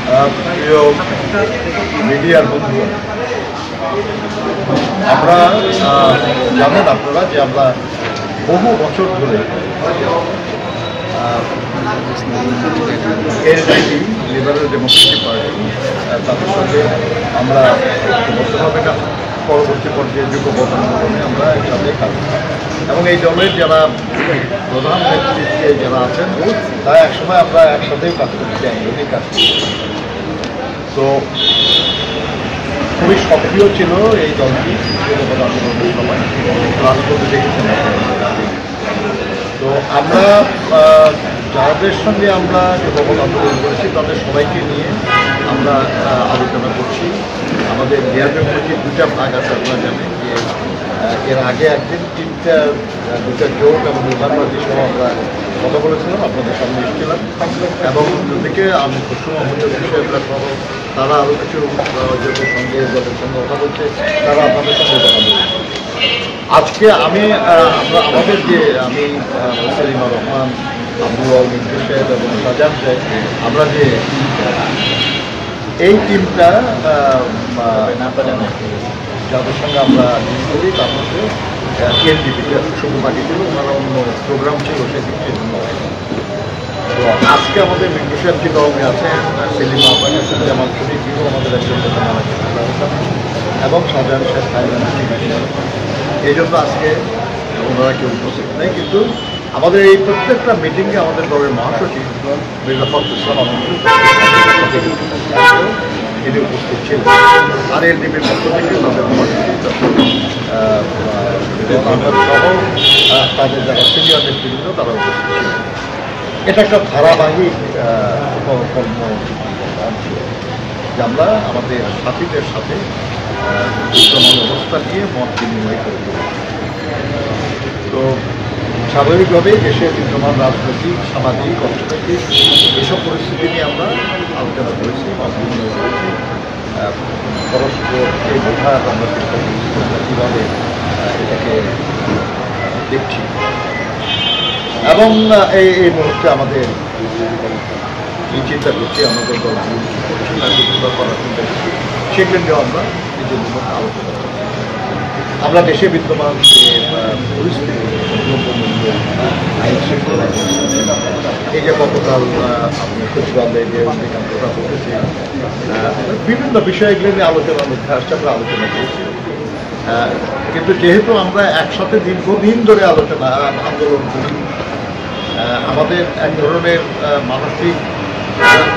প্রিয় মিডিয়ার বন্ধু, আমরা জানেন আপনারা যে আমরা বহু বছর ধরে এলডিপি লিবারেল ডেমোক্রেটিক পার্টি তাদের সঙ্গে আমরা বর্তমানে পরবর্তী পর্যায়ে যুগপথ আন্দোলনে আমরা একসাথে কাজ করি এবং এই দলের যারা প্রধান নেতৃত্বে যারা আছেন তারা একসময় আমরা একসাথেই কাজ করছি, একসাথেই কাজ করছি। তো খুবই সক্রিয় ছিল এই দলটি যুগপথ আন্দোলনের সময়, রাজপথে দেখেছেন। তো আমরা যাদের সঙ্গে আমরা যুগপথ আন্দোলন করেছি তাদের সবাইকে নিয়ে আমরা আলোচনা করছি। আমাদের রিয়াজের মধ্যে দুটা ভাগ আছে, আপনারা জানেন যে এর আগে একদিন দুটা জোট এবং প্রধানমন্ত্রী সহ আমরা কথা বলেছিলাম, আপনাদের সামনে এসেছিলাম এবং অন্যদিকে আমি খুশু মহম্মদের বিষয়গুলো সহ তারা আরও কিছু জোটের সঙ্গে দলের সঙ্গে কথা বলছে, তারা আপনাদের সঙ্গে কথা বলছে। আজকে আমি আমাদের যে আমি সেলিমা রহমান, আব্দুল মিন্টু সাহেব এবং সাজান সাহেব, আমরা যে এই টিমটা যাদের সঙ্গে আমরা ডিল করি তার মধ্যে এনডিপিটা শুধু বাকি ছিল, ওনারা অন্য প্রোগ্রাম ছিল সেদিন জন্য। তো আজকে আমাদের মিন্টু সাহেব যে দলমে আছেন, সেলিমা জামাল শরীফও আমাদের একজন এবং সাজান সাহেব এই জন্য আজকে ওনারা কেউ উপস্থিত নেই। কিন্তু আমাদের এই প্রত্যেকটা মিটিংয়ে আমাদের দলের মহাসচিব মির্জা ফখরুল ইসলাম তিনি উপস্থিত ছিলেন, আর এলডিপির পক্ষ থেকে তাদের মহাসচিব সহ তাদের যারা সিনিয়র নেতৃত্ব তারা উপস্থিত ছিলেন। এটা একটা ধারাবাহিক কর্ম যে আমরা আমাদের সাথীদের সাথে বর্তমান অবস্থা নিয়ে মত বিনিময় করে। তো স্বাভাবিকভাবেই দেশের বিদ্যমান রাজনৈতিক, সামাজিক, অর্থনৈতিক এসব পরিস্থিতি নিয়ে আমরা আলোচনা করেছি, মত বিনিময় করেছি। পরস্পরকে বোঝার আমরা চেষ্টা করছি আমরা কীভাবে এটাকে দেখছি এবং এই মুহূর্তে আমাদের এই চিন্তা করছি আমাদের দল করছি না যেগুলো করার চিন্তা করছি সেগুলো নিয়েও আমরা নিজের মধ্যে আলোচনা করছি। আমরা দেশে বিদ্যমান যে পরিস্থিতি, দ্রব্যমূল্য, আইন শৃঙ্খলা, এই যে গতকাল আপনি সচিবালয়ে যে অধিকাংশটা বলেছে, বিভিন্ন বিষয়গুলো নিয়ে আলোচনার মধ্যে আসছে, আমরা আলোচনা করেছি। কিন্তু যেহেতু আমরা একসাথে দীর্ঘদিন ধরে আন্দোলন করি, আমাদের এক ধরনের মানসিক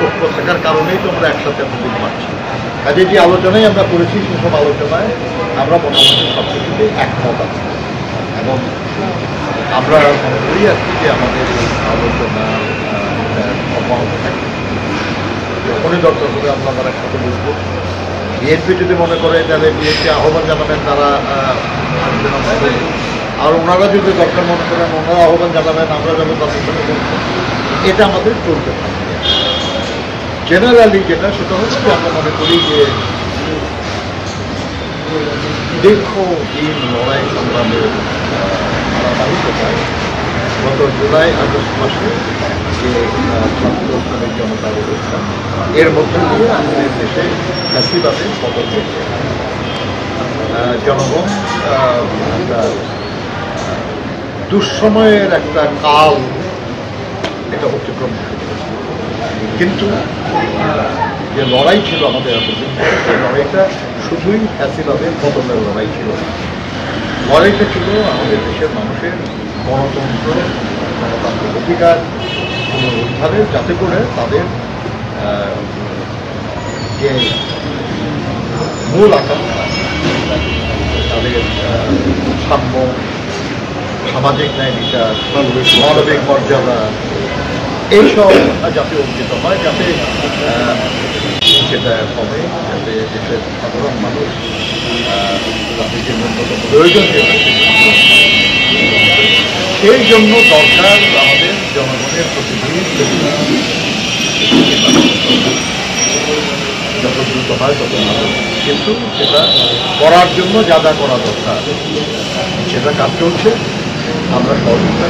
ঐক্য থাকার কারণেই তো আমরা একসাথে এতদিন পাচ্ছি। কাজে যে আলোচনাই আমরা করেছি সেসব আলোচনায় আমরা মোটামুটি সব কিছুতে একমত আছি এবং আমরা মনে করি আর কি যে আমাদের আলোচনা অব্যাহত থাকে। যখনই দরকার হবে আমরা আবার একসাথে বসবো। বিএনপি যদি মনে করে তাহলে বিএনপি আহ্বান জানাবেন, তারা আসবেন আমাদের, আর ওনারা যদি দরকার মনে করেন ওনারা আহ্বান জানাবেন, আমরা যাবো তাদের সঙ্গে বলবো। এটা আমাদের চলতে থাকবে। জেনারেলি যেটা সেটা হচ্ছে যে আমরা মনে করি যে দীর্ঘদিন লড়াই সংগ্রামের ধারাবাহিকতায় গত জুলাই আগস্ট মাসে যে ছাত্র শ্রমিক জনতার অবস্থান, এর মধ্যে দিয়ে আমাদের দেশে ফ্যাসিবাদের পতন হয়েছে। জনগণ একটা দুঃসময়ের একটা কাল এটা অতিক্রম করে, কিন্তু যে লড়াই ছিল আমাদের এতদিন, সেই লড়াইটা শুধুই ফ্যাসিবাদের পতনের লড়াই ছিল। লড়াইটা ছিল আমাদের দেশের মানুষের গণতন্ত্র, গণতান্ত্রিক অধিকার পুনরুদ্ধারের, যাতে করে তাদের যে মূল আকাঙ্ক্ষা, তাদের সাম্য, সামাজিক ন্যায় বিচার, মানবিক মর্যাদা, এইসব যাতে অর্জিত হয়, যাতে সেটা হবে, যাতে দেশের সাধারণ মানুষ তাদের যে ন্যূনতম প্রয়োজন সেই জন্য দরকার আমাদের জনগণের প্রতিদিন যত দ্রুত হয় তত ভালো। কিন্তু সেটা করার জন্য যা যা করা দরকার সেটা কাজ চলছে, আমরা সহযোগিতা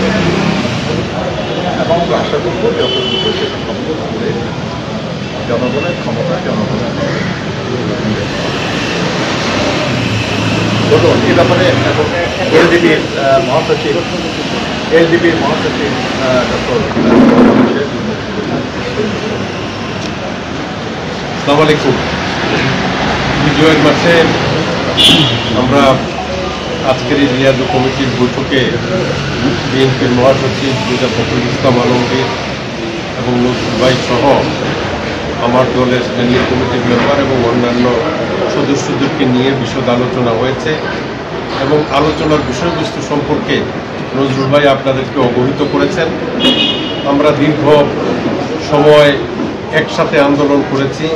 এবং আশা করবো যত দ্রুত সেটা সম্ভব করে জনগণের ক্ষমতা জনগণের বলুন এ ব্যাপারে এখন এলডিপির মহাসচিব ডক্টর আসসালামু আলাইকুম। বিজয়ের মাসে আমরা আজকের এই রিয়াজু কমিটির বৈঠকে বিএনপির মহাসচিব মির্জা ফখরুল ইসলাম আলমগীর এবং নজরুল ভাই সহ আমার দলের স্থানীয় কমিটির মেম্বার এবং অন্যান্য সদস্যদেরকে নিয়ে বিশদ আলোচনা হয়েছে এবং আলোচনার বিষয়বস্তু সম্পর্কে নজরুল ভাই আপনাদেরকে অবহিত করেছেন। আমরা দীর্ঘ সময় একসাথে আন্দোলন করেছি।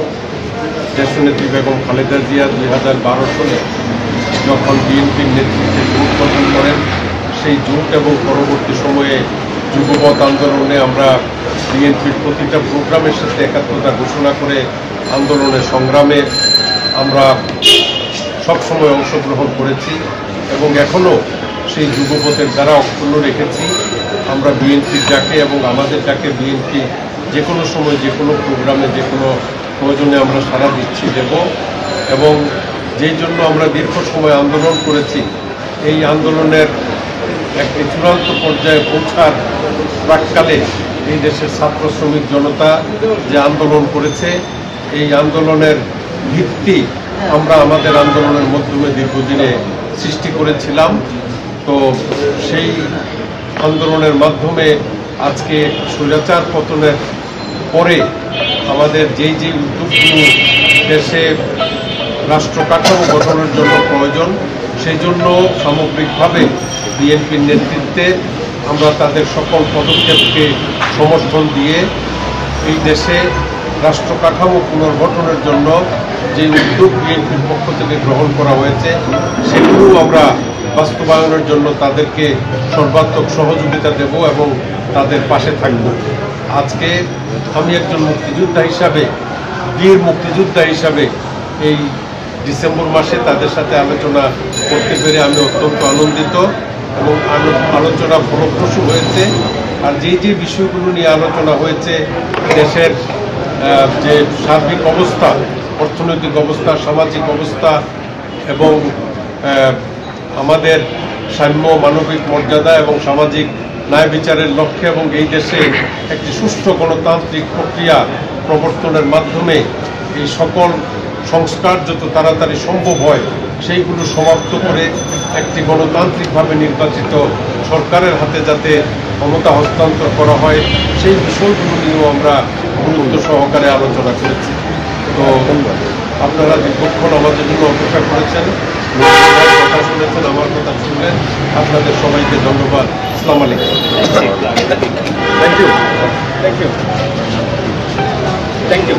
দেশনেত্রী বেগম খালেদা জিয়া 2012 সালে যখন বিএনপির নেতৃত্বে জোট গঠন করেন, সেই জোট এবং পরবর্তী সময়ে যুবপথ আন্দোলনে আমরা বিএনপির প্রতিটা প্রোগ্রামের সাথে একাত্মতা ঘোষণা করে আন্দোলনের সংগ্রামে আমরা সবসময় অংশগ্রহণ করেছি এবং এখনও সেই যুবপথের দ্বারা অক্ষুণ্ণ রেখেছি। আমরা বিএনপির ডাকে এবং আমাদের ডাকে বিএনপি যে কোনো সময় যে কোনো প্রোগ্রামে যে কোনো প্রয়োজনে আমরা সাড়া দিচ্ছি দেব এবং যেই জন্য আমরা দীর্ঘ সময় আন্দোলন করেছি, এই আন্দোলনের একটি চূড়ান্ত পর্যায়ে পৌঁছার প্রাককালে এই দেশের ছাত্র শ্রমিক জনতা যে আন্দোলন করেছে, এই আন্দোলনের ভিত্তি আমরা আমাদের আন্দোলনের মাধ্যমে দীর্ঘদিনে সৃষ্টি করেছিলাম। তো সেই আন্দোলনের মাধ্যমে আজকে স্বৈরাচার পতনের পরে আমাদের যেই উদ্যোগগুলো দেশে রাষ্ট্র কাঠামো গঠনের জন্য প্রয়োজন, সেই জন্য সামগ্রিকভাবে বিএনপির নেতৃত্বে আমরা তাদের সকল পদক্ষেপকে সমর্থন দিয়ে এই দেশে রাষ্ট্র কাঠামো পুনর্গঠনের জন্য যে উদ্যোগ বিএনপির পক্ষ থেকে গ্রহণ করা হয়েছে, সেগুলো আমরা বাস্তবায়নের জন্য তাদেরকে সর্বাত্মক সহযোগিতা দেব এবং তাদের পাশে থাকব। আজকে আমি একজন মুক্তিযোদ্ধা হিসাবে, বীর মুক্তিযোদ্ধা হিসাবে এই ডিসেম্বর মাসে তাদের সাথে আলোচনা করতে পেরে আমি অত্যন্ত আনন্দিত এবং আলোচনা ফলপ্রসূ হয়েছে। আর যে বিষয়গুলো নিয়ে আলোচনা হয়েছে, দেশের যে সার্বিক অবস্থা, অর্থনৈতিক অবস্থা, সামাজিক অবস্থা এবং আমাদের সাম্য, মানবিক মর্যাদা এবং সামাজিক ন্যায় বিচারের লক্ষ্যে এবং এই দেশে একটি সুষ্ঠু গণতান্ত্রিক প্রক্রিয়া প্রবর্তনের মাধ্যমে এই সকল সংস্কার যত তাড়াতাড়ি সম্ভব হয় সেইগুলো সমাপ্ত করে একটি গণতান্ত্রিকভাবে নির্বাচিত সরকারের হাতে যাতে ক্ষমতা হস্তান্তর করা হয়, সেই বিষয়গুলো নিয়েও আমরা গুরুত্ব সহকারে আলোচনা করেছি। তো আপনারা দীর্ঘক্ষণ আমাদের জন্য অপেক্ষা করেছেন, কথা শুনেছেন, আমার কথা শুনলেন। আপনাদের সবাইকে ধন্যবাদ। আসসালামু আলাইকুম। Thank you.